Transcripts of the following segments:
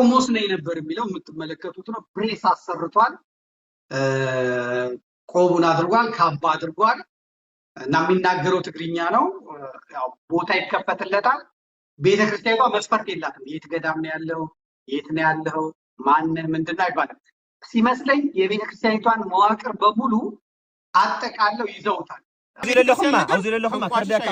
ቆሞስ ነኝ ነበር የሚለው የምትመለከቱት ነው። ብሬስ አሰርቷል፣ ቆቡን አድርጓል፣ ካባ አድርጓል እና የሚናገረው ትግርኛ ነው። ያው ቦታ ይከፈትለታል። ቤተክርስቲያኗ መስፈርት የላትም። የት ገዳም ነው ያለው፣ የት ነው ያለው፣ ማንን ምንድነው አይባልም። ሲመስለኝ የቤተክርስቲያኒቷን መዋቅር በሙሉ አጠቃለው ይዘውታል። أوزي لكم ما كردك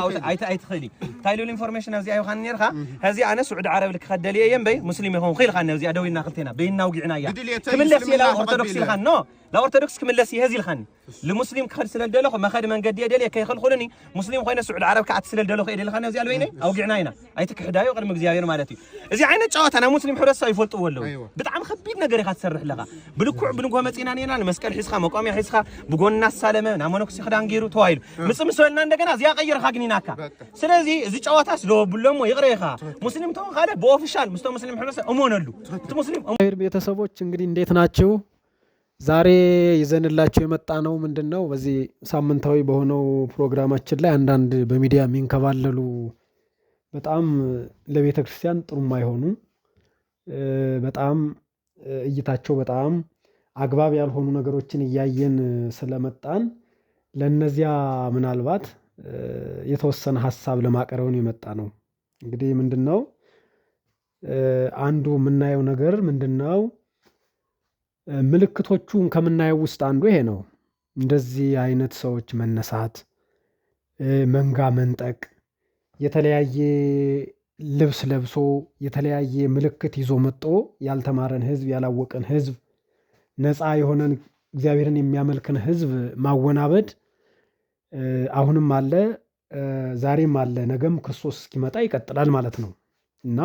أي تخلي تايلو الإنفورميشن هذي أيوة خان نيرها هذي أنا سعود عربي لك خدلية ينبي مسلم يكون خيل خان هذي أدوي ناقلتنا بيننا وقعنا يا كمل لسي لا أرثوذكس الخان نو لا أرثوذكس كمل لسي هذي الخان لمسلم كخل سلال دلوخ ما خد من قد يدلي كي خل خلني مسلم خوينا سعود عرب كعت سلال دلوخ إيدي الخان هذي ألويني أو قعنا هنا أي تكحدايو غير مجزيين مالتي إذا عينة جوات أنا مسلم حرس سيفولت أولو بتعم خبيبنا جري خد سرح لغا بلوكو متينا نينا المسكال حسخة مقام حسخة بقول الناس سالمة نعمونك سخدان جيرو تويل مسلم عندنا زي غير خاقنيناكا سلازي زي ጨዋታስ ሎ ብሎም ይግሬኻ ሙስሊም ተው ካለ በኦፊሻል ሙስሊም ሐመስ እሞነሉ ሙስሊም ቤተሰቦች እንግዲህ እንዴት ናችሁ? ዛሬ ይዘንላችሁ የመጣ ነው ምንድነው በዚህ ሳምንታዊ በሆነው ፕሮግራማችን ላይ አንዳንድ በሚዲያ የሚንከባለሉ በጣም ለቤተ ክርስቲያን ጥሩ የማይሆኑ በጣም እይታቸው በጣም አግባብ ያልሆኑ ነገሮችን እያየን ስለመጣን ለነዚያ ምናልባት የተወሰነ ሐሳብ ለማቀረብ ነው የመጣ ነው። እንግዲህ ምንድነው አንዱ የምናየው ነገር ምንድነው ምልክቶቹን ከምናየው ውስጥ አንዱ ይሄ ነው። እንደዚህ አይነት ሰዎች መነሳት፣ መንጋ መንጠቅ፣ የተለያየ ልብስ ለብሶ የተለያየ ምልክት ይዞ መጥቶ ያልተማረን ህዝብ ያላወቀን ህዝብ ነፃ የሆነን እግዚአብሔርን የሚያመልክን ህዝብ ማወናበድ አሁንም አለ፣ ዛሬም አለ፣ ነገም ክርስቶስ እስኪመጣ ይቀጥላል ማለት ነው። እና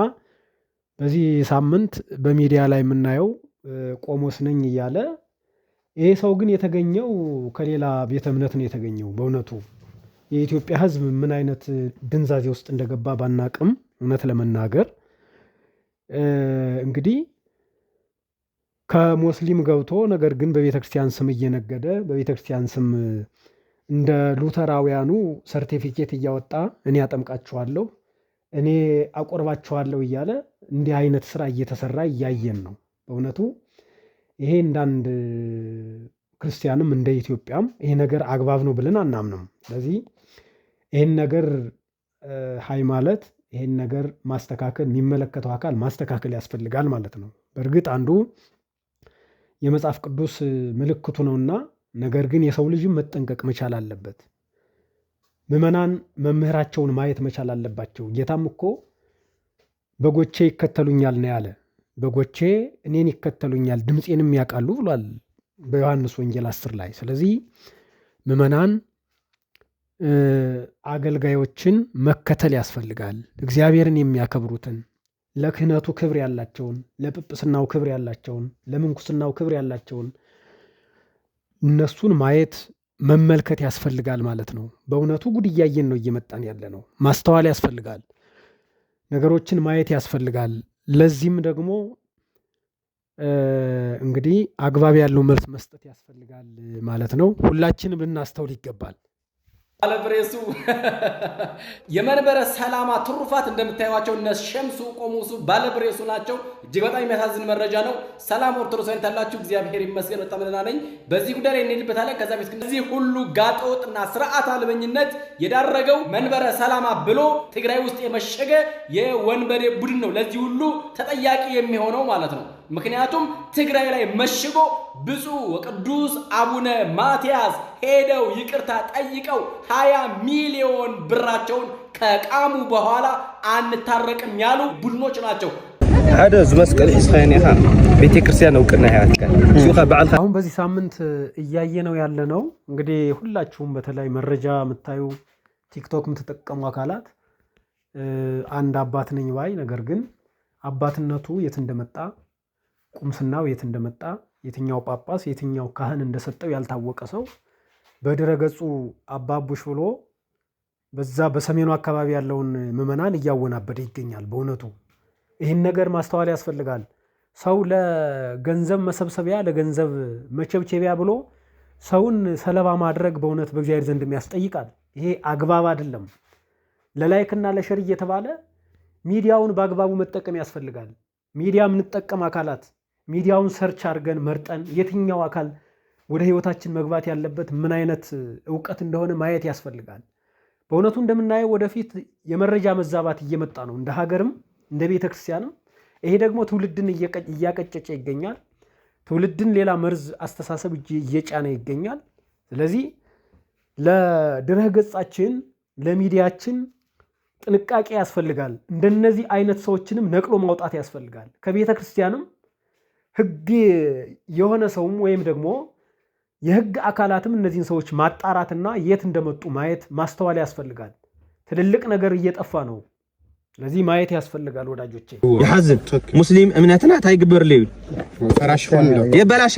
በዚህ ሳምንት በሚዲያ ላይ የምናየው ቆሞስ ነኝ እያለ ይሄ ሰው ግን የተገኘው ከሌላ ቤተ እምነት ነው የተገኘው። በእውነቱ የኢትዮጵያ ህዝብ ምን አይነት ድንዛዜ ውስጥ እንደገባ ባናቅም እውነት ለመናገር እንግዲህ ከሙስሊም ገብቶ ነገር ግን በቤተክርስቲያን ስም እየነገደ በቤተክርስቲያን ስም እንደ ሉተራውያኑ ሰርቲፊኬት እያወጣ እኔ አጠምቃችኋለሁ እኔ አቆርባችኋለሁ እያለ እንዲህ አይነት ስራ እየተሰራ እያየን ነው። በእውነቱ ይሄ እንዳንድ ክርስቲያንም እንደ ኢትዮጵያም ይሄ ነገር አግባብ ነው ብለን አናምንም። ስለዚህ ይሄን ነገር ሃይ ማለት ይሄን ነገር ማስተካከል የሚመለከተው አካል ማስተካከል ያስፈልጋል ማለት ነው። በእርግጥ አንዱ የመጽሐፍ ቅዱስ ምልክቱ ነውና ነገር ግን የሰው ልጅ መጠንቀቅ መቻል አለበት። ምዕመናን መምህራቸውን ማየት መቻል አለባቸው። ጌታም እኮ በጎቼ ይከተሉኛል ነው ያለ። በጎቼ እኔን ይከተሉኛል ድምፄንም ያውቃሉ ብሏል በዮሐንስ ወንጌል 10 ላይ። ስለዚህ ምዕመናን አገልጋዮችን መከተል ያስፈልጋል። እግዚአብሔርን የሚያከብሩትን ለክህነቱ ክብር ያላቸውን፣ ለጵጵስናው ክብር ያላቸውን፣ ለምንኩስናው ክብር ያላቸውን እነሱን ማየት መመልከት ያስፈልጋል ማለት ነው። በእውነቱ ጉድ እያየን ነው እየመጣን ያለ ነው። ማስተዋል ያስፈልጋል። ነገሮችን ማየት ያስፈልጋል። ለዚህም ደግሞ እንግዲህ አግባብ ያለው መልስ መስጠት ያስፈልጋል ማለት ነው። ሁላችንም ልናስተውል ይገባል። ባለብሬሱ የመንበረ ሰላማ ትሩፋት እንደምታዩዋቸው እነ ሸምሱ ቆሞሱ ባለብሬሱ ናቸው። እጅግ በጣም የሚያሳዝን መረጃ ነው። ሰላም ኦርቶዶክሳውያን ታላችሁ እግዚአብሔር ይመስገን በጣም ደህና ነኝ። በዚህ ጉዳይ ላይ እንሄድበታለን። ከዛ በፊት እዚህ ሁሉ ጋጠወጥና ስርዓት አልበኝነት የዳረገው መንበረ ሰላማ ብሎ ትግራይ ውስጥ የመሸገ የወንበዴ ቡድን ነው ለዚህ ሁሉ ተጠያቂ የሚሆነው ማለት ነው። ምክንያቱም ትግራይ ላይ መሽጎ ብፁዕ ወቅዱስ አቡነ ማትያስ ሄደው ይቅርታ ጠይቀው 20 ሚሊዮን ብራቸውን ከቃሙ በኋላ አንታረቅም ያሉ ቡድኖች ናቸው። ሓደ ዝመስቀል ሒስኻኒኻ ቤተክርስቲያን እውቅና ያትከ ሱኻ በዓል አሁን በዚህ ሳምንት እያየነው ያለነው እንግዲህ ሁላችሁም በተለይ መረጃ የምታዩ ቲክቶክ የምትጠቀሙ አካላት አንድ አባት ነኝ ባይ ነገር ግን አባትነቱ የት እንደመጣ ቁምስናው የት እንደመጣ የትኛው ጳጳስ የትኛው ካህን እንደሰጠው ያልታወቀ ሰው በድረገጹ አባቡሽ ብሎ በዛ በሰሜኑ አካባቢ ያለውን ምዕመናን እያወናበደ ይገኛል። በእውነቱ ይህን ነገር ማስተዋል ያስፈልጋል። ሰው ለገንዘብ መሰብሰቢያ ለገንዘብ መቸብቸቢያ ብሎ ሰውን ሰለባ ማድረግ በእውነት በእግዚአብሔር ዘንድ የሚያስጠይቃል። ይሄ አግባብ አይደለም። ለላይክና ለሸር እየተባለ ሚዲያውን በአግባቡ መጠቀም ያስፈልጋል። ሚዲያ የምንጠቀም አካላት ሚዲያውን ሰርች አድርገን መርጠን የትኛው አካል ወደ ህይወታችን መግባት ያለበት ምን አይነት ዕውቀት እንደሆነ ማየት ያስፈልጋል። በእውነቱ እንደምናየው ወደፊት የመረጃ መዛባት እየመጣ ነው እንደ ሀገርም እንደ ቤተክርስቲያንም። ይሄ ደግሞ ትውልድን እያቀጨጨ ይገኛል። ትውልድን ሌላ መርዝ አስተሳሰብ እየጫነ ይገኛል። ስለዚህ ለድረ ገጻችን ለሚዲያችን ጥንቃቄ ያስፈልጋል። እንደነዚህ አይነት ሰዎችንም ነቅሎ ማውጣት ያስፈልጋል። ከቤተክርስቲያንም ህግ የሆነ ሰውም ወይም ደግሞ የህግ አካላትም እነዚህን ሰዎች ማጣራትና የት እንደመጡ ማየት ማስተዋል ያስፈልጋል። ትልልቅ ነገር እየጠፋ ነው። ስለዚህ ማየት ያስፈልጋል ወዳጆቼ። يحزن مسلم امنتنا تايغبر ليل يبلاش